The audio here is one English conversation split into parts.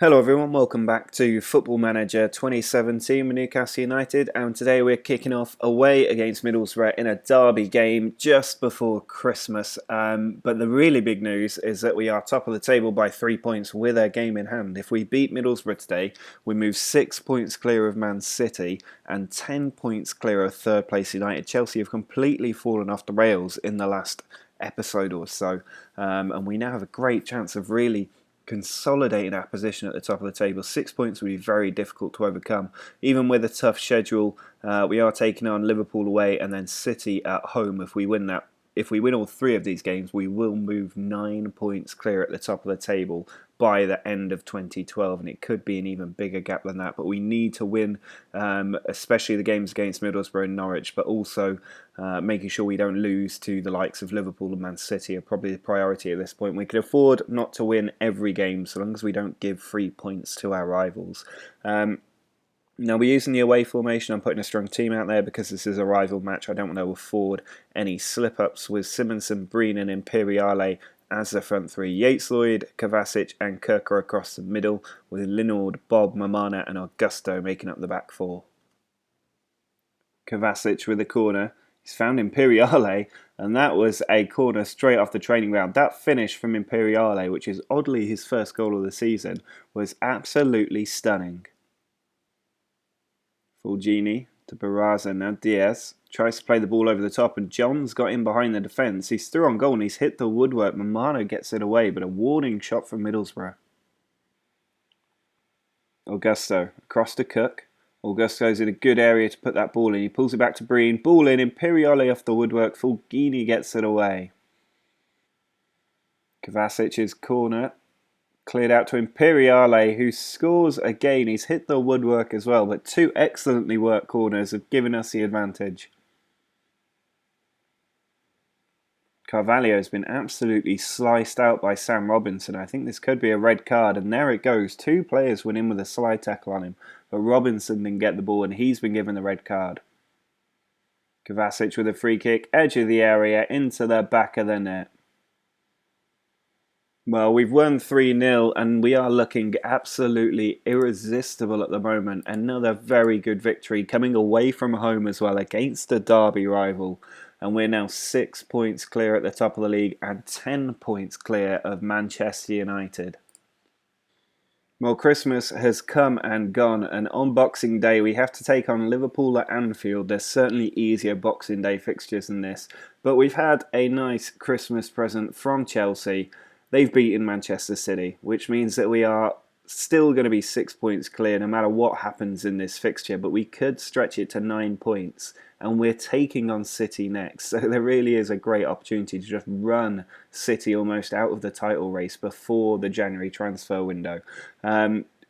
Hello everyone, welcome back to Football Manager 2017 with Newcastle United, and today we're kicking off away against Middlesbrough in a derby game just before Christmas. But the really big news is that we are top of the table by 3 points with a game in hand. If we beat Middlesbrough today, we move 6 points clear of Man City and 10 points clear of third place United. Chelsea have completely fallen off the rails in the last episode or so, and we now have a great chance of really consolidating our position at the top of the table. 6 points will be very difficult to overcome. Even with a tough schedule, we are taking on Liverpool away and then City at home. If we win all three of these games, we will move 9 points clear at the top of the table by the end of 2012, and it could be an even bigger gap than that. But we need to win, especially the games against Middlesbrough and Norwich, but also making sure we don't lose to the likes of Liverpool and Man City are probably the priority at this point. We can afford not to win every game so long as we don't give 3 points to our rivals. Now, we're using the away formation. I'm putting a strong team out there because this is a rival match. I don't want to afford any slip-ups with Simonsen, Breen and Imperiale as the front three. Yates, Lloyd, Kovacic and Kirk are across the middle, with Linord, Bob, Mamana and Augusto making up the back four. Kovacic with a corner. He's found Imperiale, and that was a corner straight off the training ground. That finish from Imperiale, which is oddly his first goal of the season, was absolutely stunning. Fulgini to Barraza. Now Diaz tries to play the ball over the top, and John's got in behind the defence. He's through on goal and he's hit the woodwork. Mamano gets it away, but a warning shot from Middlesbrough. Augusto across to Cook. Augusto's in a good area to put that ball in. He pulls it back to Breen. Ball in. Imperiale off the woodwork. Fulgini gets it away. Kovacic's corner. Cleared out to Imperiale, who scores again. He's hit the woodwork as well, but two excellently worked corners have given us the advantage. Carvalho's been absolutely sliced out by Sam Robinson. I think this could be a red card, and there it goes. Two players went in with a slide tackle on him, but Robinson didn't get the ball, and he's been given the red card. Kovacic with a free kick, edge of the area, into the back of the net. Well, we've won 3-0 and we are looking absolutely irresistible at the moment. Another very good victory coming away from home as well against a derby rival. And we're now 6 points clear at the top of the league and 10 points clear of Manchester United. Well, Christmas has come and gone, and on Boxing Day we have to take on Liverpool at Anfield. There's certainly easier Boxing Day fixtures than this, but we've had a nice Christmas present from Chelsea. They've beaten Manchester City, which means that we are still going to be 6 points clear no matter what happens in this fixture, but we could stretch it to 9 points, and we're taking on City next. So there really is a great opportunity to just run City almost out of the title race before the January transfer window.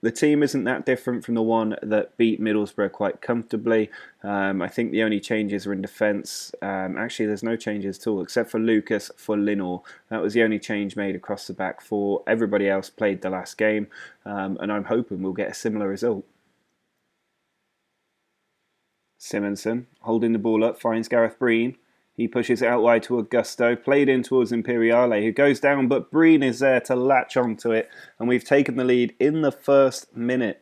The team isn't that different from the one that beat Middlesbrough quite comfortably. I think the only changes are in defence. Actually, there's no changes at all, except for Lucas for Linor. That was the only change made across the back four. Everybody else played the last game, and I'm hoping we'll get a similar result. Simonsen, holding the ball up, finds Gareth Breen. He pushes it out wide to Augusto, played in towards Imperiale, who goes down, but Breen is there to latch onto it, and we've taken the lead in the first minute.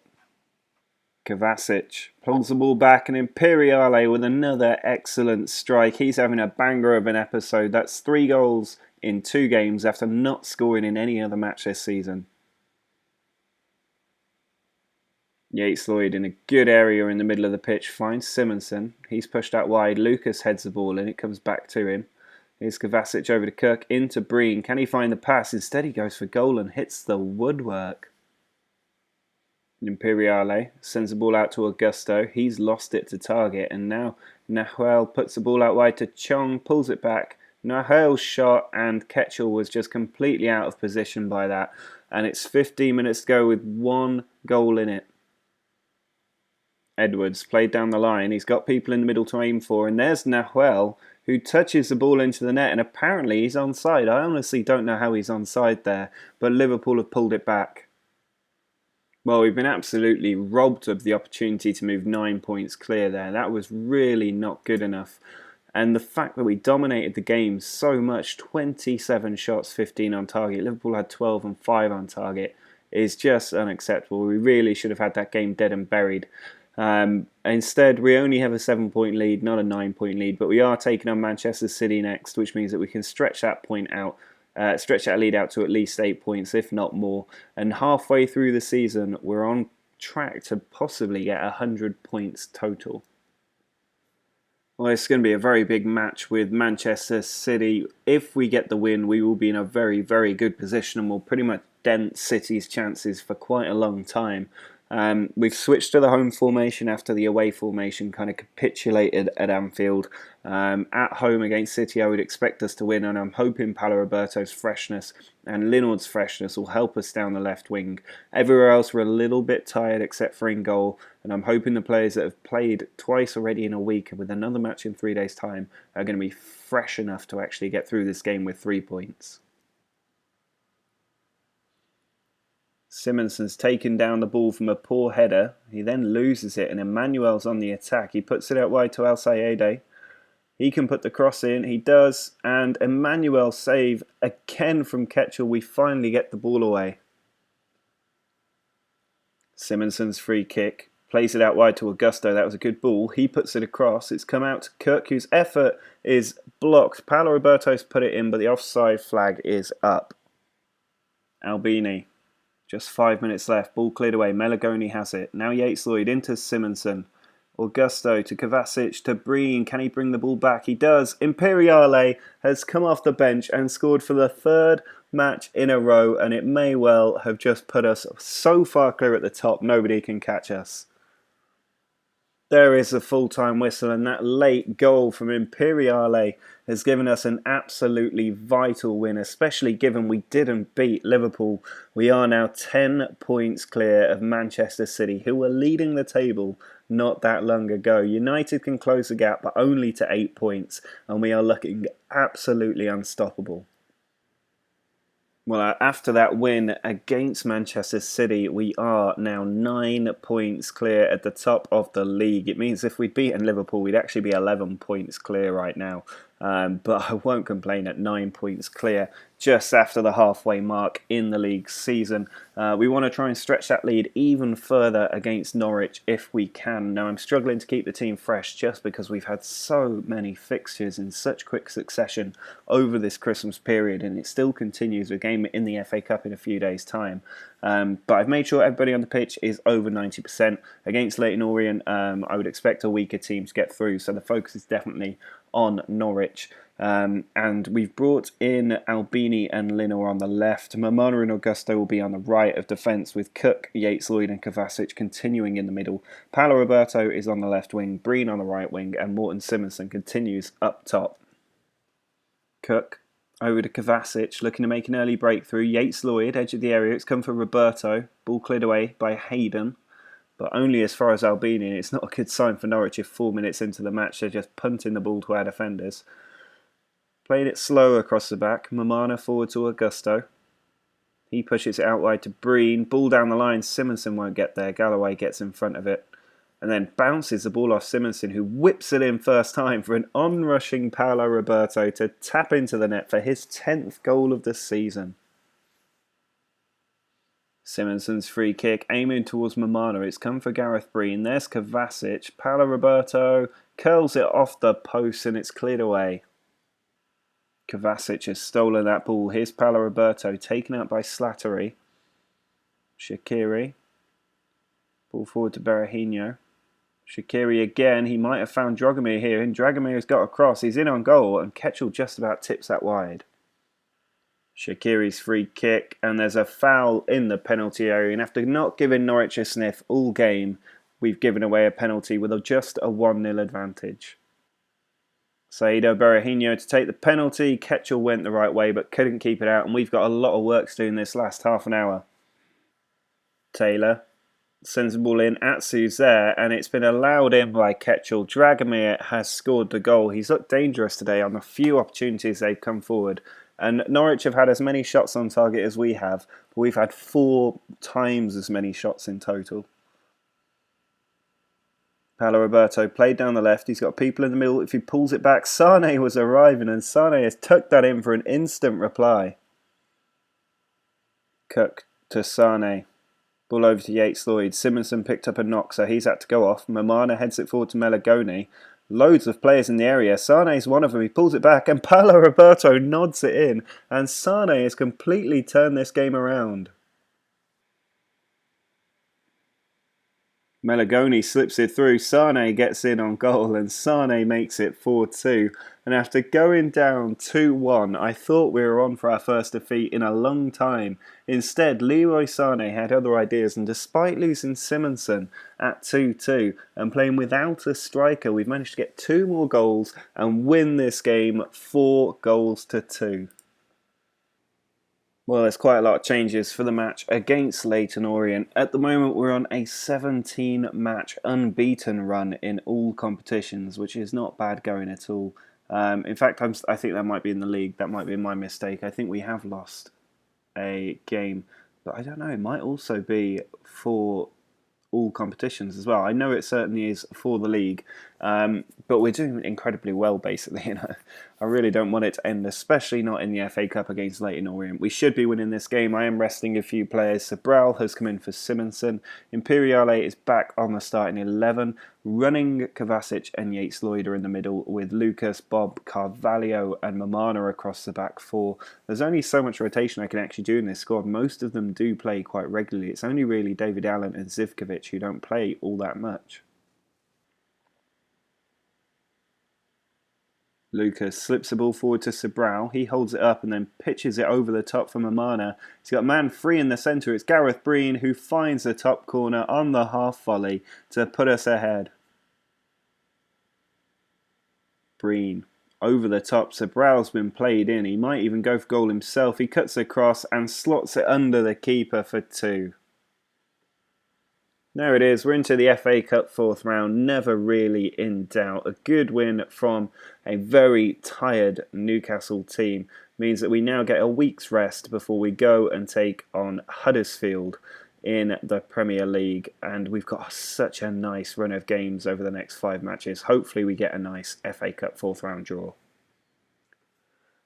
Kovacic pulls the ball back, and Imperiale with another excellent strike. He's having a banger of an episode. That's 3 goals in 2 games after not scoring in any other match this season. Yates Lloyd in a good area in the middle of the pitch finds Simonsen. He's pushed out wide. Lucas heads the ball in. It comes back to him. Here's Kovacic over to Kirk into Breen. Can he find the pass? Instead he goes for goal and hits the woodwork. Imperiale sends the ball out to Augusto. He's lost it to target, and now Nahuel puts the ball out wide to Chong, pulls it back. Nahuel's shot, and Ketchel was just completely out of position by that. And it's 15 minutes to go with 1 goal in it. Edwards played down the line. He's got people in the middle to aim for, and there's Nahuel, who touches the ball into the net, and apparently he's onside. I honestly don't know how he's onside there, but Liverpool have pulled it back. Well, we've been absolutely robbed of the opportunity to move 9 points clear there. That was really not good enough. And the fact that we dominated the game so much, 27 shots, 15 on target. Liverpool had 12 and 5 on target. is just unacceptable. We really should have had that game dead and buried. Instead, we only have a 7-point lead, not a 9-point lead, but we are taking on Manchester City next, which means that we can stretch that point out, stretch that lead out to at least 8 points, if not more. And halfway through the season, we're on track to possibly get 100 points total. Well, it's going to be a very big match with Manchester City. If we get the win, we will be in a very, very good position and will pretty much dent City's chances for quite a long time. We've switched to the home formation after the away formation kind of capitulated at Anfield. At home against City, I would expect us to win, and I'm hoping Paulo Roberto's freshness and Linord's freshness will help us down the left wing. Everywhere else we're a little bit tired except for in goal, and I'm hoping the players that have played twice already in a week and with another match in 3 days' time are going to be fresh enough to actually get through this game with 3 points. Simonson's taken down the ball from a poor header. He then loses it and Emmanuel's on the attack. He puts it out wide to El Sayede. He can put the cross in. He does. And Emmanuel save again from Ketchel. We finally get the ball away. Simonson's free kick. Plays it out wide to Augusto. That was a good ball. He puts it across. It's come out to Cook, whose effort is blocked. Paulo Roberto's put it in, but the offside flag is up. Albini. Just 5 minutes left. Ball cleared away. Melagoni has it. Now Yates-Lloyd into Simonson. Augusto to Kovacic to Breen. Can he bring the ball back? He does. Imperiale has come off the bench and scored for the 3rd match in a row, and it may well have just put us so far clear at the top nobody can catch us. There is a full-time whistle, and that late goal from Imperiale has given us an absolutely vital win, especially given we didn't beat Liverpool. We are now 10 points clear of Manchester City, who were leading the table not that long ago. United can close the gap, but only to 8 points, and we are looking absolutely unstoppable. Well, after that win against Manchester City, we are now 9 points clear at the top of the league. It means if we'd beaten Liverpool, we'd actually be 11 points clear right now. But I won't complain at 9 points clear just after the halfway mark in the league season. We want to try and stretch that lead even further against Norwich if we can. Now, I'm struggling to keep the team fresh just because we've had so many fixtures in such quick succession over this Christmas period, and it still continues with a game in the FA Cup in a few days' time. But I've made sure everybody on the pitch is over 90%. Against Leyton Orient, I would expect a weaker team to get through, so the focus is definitely on Norwich. And we've brought in Albini and Linor on the left. Momona and Augusto will be on the right of defence, with Cook, Yates-Lloyd and Kovacic continuing in the middle. Paulo Roberto is on the left wing, Breen on the right wing, and Morten Simonsen continues up top. Cook over to Kovacic, looking to make an early breakthrough. Yates-Lloyd, edge of the area. It's come for Roberto. Ball cleared away by Hayden, but only as far as Albini. It's not a good sign for Norwich if 4 minutes into the match they're just punting the ball to our defenders. Played it slow across the back. Momana forward to Augusto. He pushes it out wide to Breen. Ball down the line. Simonsen won't get there. Galloway gets in front of it and then bounces the ball off Simonsen, who whips it in first time for an onrushing Paulo Roberto to tap into the net for his 10th goal of the season. Simonsen's free kick aiming towards Momana. It's come for Gareth Breen. There's Kovacic. Paulo Roberto curls it off the post and it's cleared away. Kovacic has stolen that ball. Here's Paulo Roberto taken out by Slattery. Shaqiri. Ball forward to Berahino. Shaqiri again. He might have found Dragomir here, and Dragomir's got a cross. He's in on goal, and Ketchel just about tips that wide. Shaqiri's free kick, and there's a foul in the penalty area. And after not giving Norwich a sniff all game, we've given away a penalty with just a 1-0 advantage. Saido Berahino to take the penalty. Ketchel went the right way but couldn't keep it out, and we've got a lot of work to do in this last half an hour. Taylor sends the ball in. Atsu's there, and it's been allowed in by Ketchel. Dragomir has scored the goal. He's looked dangerous today on the few opportunities they've come forward. And Norwich have had as many shots on target as we have, but we've had 4 times as many shots in total. Paulo Roberto played down the left. He's got people in the middle. If he pulls it back, Sane was arriving, and Sane has tucked that in for an instant reply. Cook to Sane. Ball over to Yates-Lloyd. Simonson picked up a knock, so he's had to go off. Mamana heads it forward to Melagoni. Loads of players in the area. Sane's one of them. He pulls it back, and Paulo Roberto nods it in. And Sane has completely turned this game around. Melagoni slips it through. Sane gets in on goal, and Sane makes it 4-2. And after going down 2-1, I thought we were on for our first defeat in a long time. Instead, Leroy Sane had other ideas, and despite losing Simonson at 2-2 and playing without a striker, we've managed to get 2 more goals and win this game 4-2. Well, there's quite a lot of changes for the match against Leyton Orient. At the moment, we're on a 17-match unbeaten run in all competitions, which is not bad going at all. In fact, I think that might be in the league. That might be my mistake. I think we have lost a game, but I don't know. It might also be for all competitions as well. I know it certainly is for the league, but we're doing incredibly well, basically. You know, I really don't want it to end, especially not in the FA Cup against Leyton Orient. We should be winning this game. I am resting a few players. Sobral has come in for Simonson. Imperiale is back on the starting 11. Running Kovacic and Yates-Lloyd are in the middle, with Lucas, Bob, Carvalho and Mamana across the back 4. There's only so much rotation I can actually do in this squad. Most of them do play quite regularly. It's only really David Allen and Zivkovic who don't play all that much. Lucas slips the ball forward to Sobral. He holds it up and then pitches it over the top for Mamana. He's got a man free in the centre. It's Gareth Breen who finds the top corner on the half volley to put us ahead. Breen over the top. Sobral's been played in. He might even go for goal himself. He cuts across and slots it under the keeper for 2. There it is, we're into the FA Cup 4th round, never really in doubt. A good win from a very tired Newcastle team means that we now get a week's rest before we go and take on Huddersfield in the Premier League. And we've got such a nice run of games over the next 5 matches. Hopefully we get a nice FA Cup 4th round draw.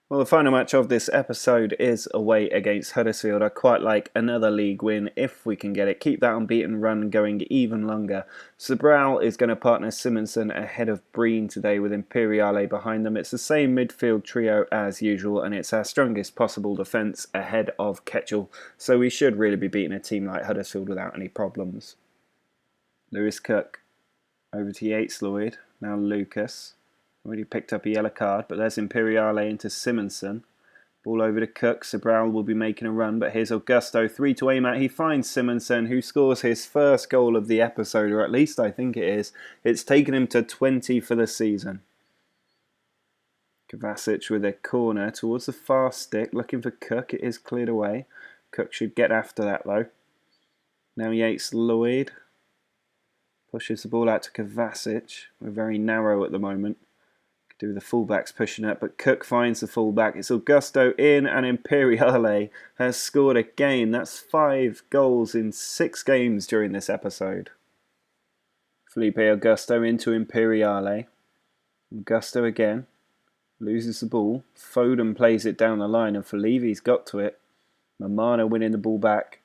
Well, the final match of this episode is away against Huddersfield. I quite like another league win if we can get it. Keep that unbeaten run going even longer. Sobral is going to partner Simonson ahead of Breen today with Imperiale behind them. It's the same midfield trio as usual, and it's our strongest possible defence ahead of Ketchel. So we should really be beating a team like Huddersfield without any problems. Lewis Cook over to Yates-Lloyd. Now Lucas. Already picked up a yellow card, but there's Imperiale into Simonson. Ball over to Cook. Sobral will be making a run, but here's Augusto. 3 to aim at. He finds Simonson, who scores his first goal of the episode, or at least I think it is. It's taken him to 20 for the season. Kovacic with a corner towards the far stick, looking for Cook. It is cleared away. Cook should get after that, though. Now Yates-Lloyd pushes the ball out to Kovacic. We're very narrow at the moment. Do the fullbacks pushing up, but Cook finds the fullback. It's Augusto in, and Imperiale has scored again. That's 5 goals in 6 games during this episode. Felipe Augusto into Imperiale. Augusto again. Loses the ball. Foden plays it down the line, and Felipe's got to it. Mamana winning the ball back.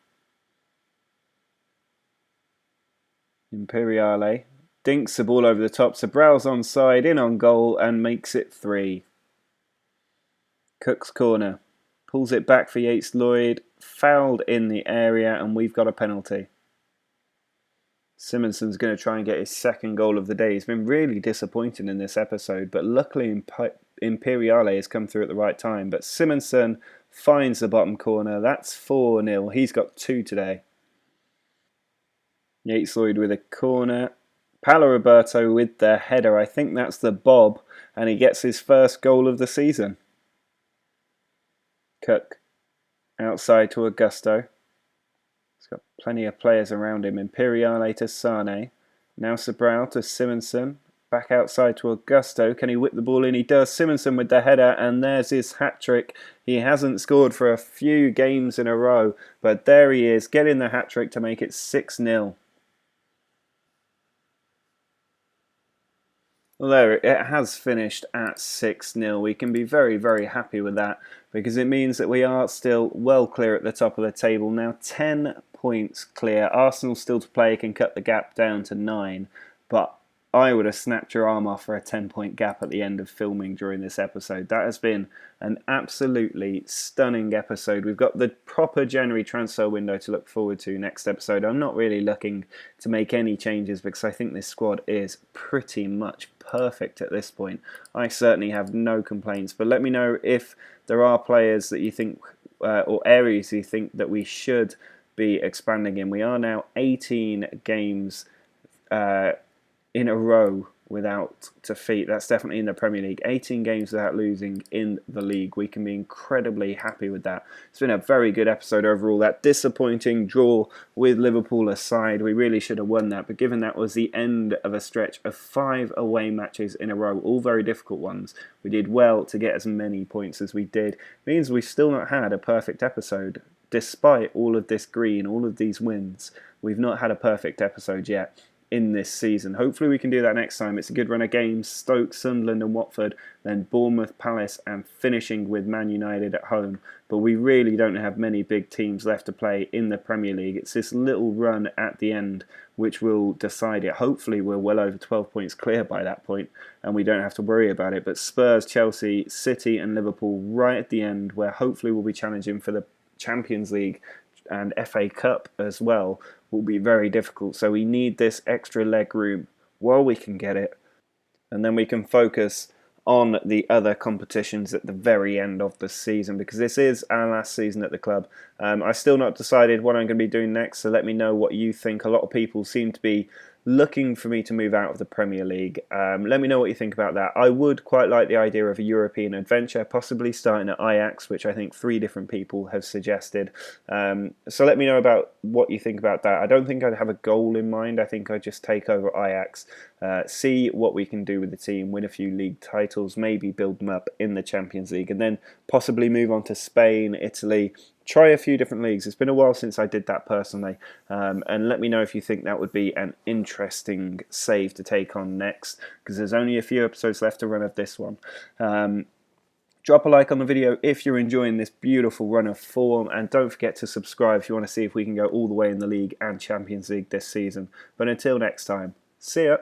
Imperiale dinks the ball over the top. Sobral's onside, in on goal, and makes it 3. Cook's corner. Pulls it back for Yates-Lloyd. Fouled in the area, and we've got a penalty. Simonson's going to try and get his second goal of the day. He's been really disappointing in this episode, but luckily Imperiale has come through at the right time. But Simonson finds the bottom corner. That's 4-0. He's got 2 today. Yates-Lloyd with a corner. Paulo Roberto with the header. I think that's the bob, and he gets his first goal of the season. Cook outside to Augusto. He's got plenty of players around him. Imperiale to Sane. Now Sobral to Simonson. Back outside to Augusto. Can he whip the ball in? He does. Simonson with the header, and there's his hat-trick. He hasn't scored for a few games in a row, but there he is, getting the hat-trick to make it 6-0. Although it has finished at 6-0, we can be very, very happy with that because it means that we are still well clear at the top of the table now, 10 points clear. Arsenal still to play, can cut the gap down to 9, but I would have snapped your arm off for a 10-point gap at the end of filming during this episode. That has been an absolutely stunning episode. We've got the proper January transfer window to look forward to next episode. I'm not really looking to make any changes because I think this squad is pretty much perfect at this point. I certainly have no complaints, but let me know if there are players that you think or areas you think that we should be expanding in. We are now 18 games in a row without defeat. That's definitely in the Premier League. 18 games without losing in the league. We can be incredibly happy with that. It's been a very good episode overall. That disappointing draw with Liverpool aside, we really should have won that. But given that was the end of a stretch of 5 away matches in a row, all very difficult ones, we did well to get as many points as we did. It means we've still not had a perfect episode. Despite all of this green, all of these wins, we've not had a perfect episode yet in this season. Hopefully we can do that next time. It's a good run of games: Stoke, Sunderland and Watford, then Bournemouth, Palace and finishing with Man United at home. But we really don't have many big teams left to play in the Premier League. It's this little run at the end which will decide it. Hopefully we're well over 12 points clear by that point and we don't have to worry about it. But Spurs, Chelsea, City and Liverpool right at the end, where hopefully we'll be challenging for the Champions League and FA Cup as well, will be very difficult. So we need this extra leg room while we can get it, and then we can focus on the other competitions at the very end of the season, because this is our last season at the club. I've still not decided what I'm going to be doing next, so let me know what you think. A lot of people seem to be looking for me to move out of the Premier League. Let me know what you think about that. I would quite like the idea of a European adventure, possibly starting at Ajax, which I think 3 different people have suggested. So let me know about what you think about that. I don't think I'd have a goal in mind. I think I'd just take over Ajax, see what we can do with the team, win a few league titles, maybe build them up in the Champions League, and then possibly move on to Spain, Italy, try a few different leagues. It's been a while since I did that personally, and let me know if you think that would be an interesting save to take on next, because there's only a few episodes left to run of this one. Drop a like on the video if you're enjoying this beautiful run of form, and don't forget to subscribe if you want to see if we can go all the way in the league and Champions League this season. But until next time, see ya!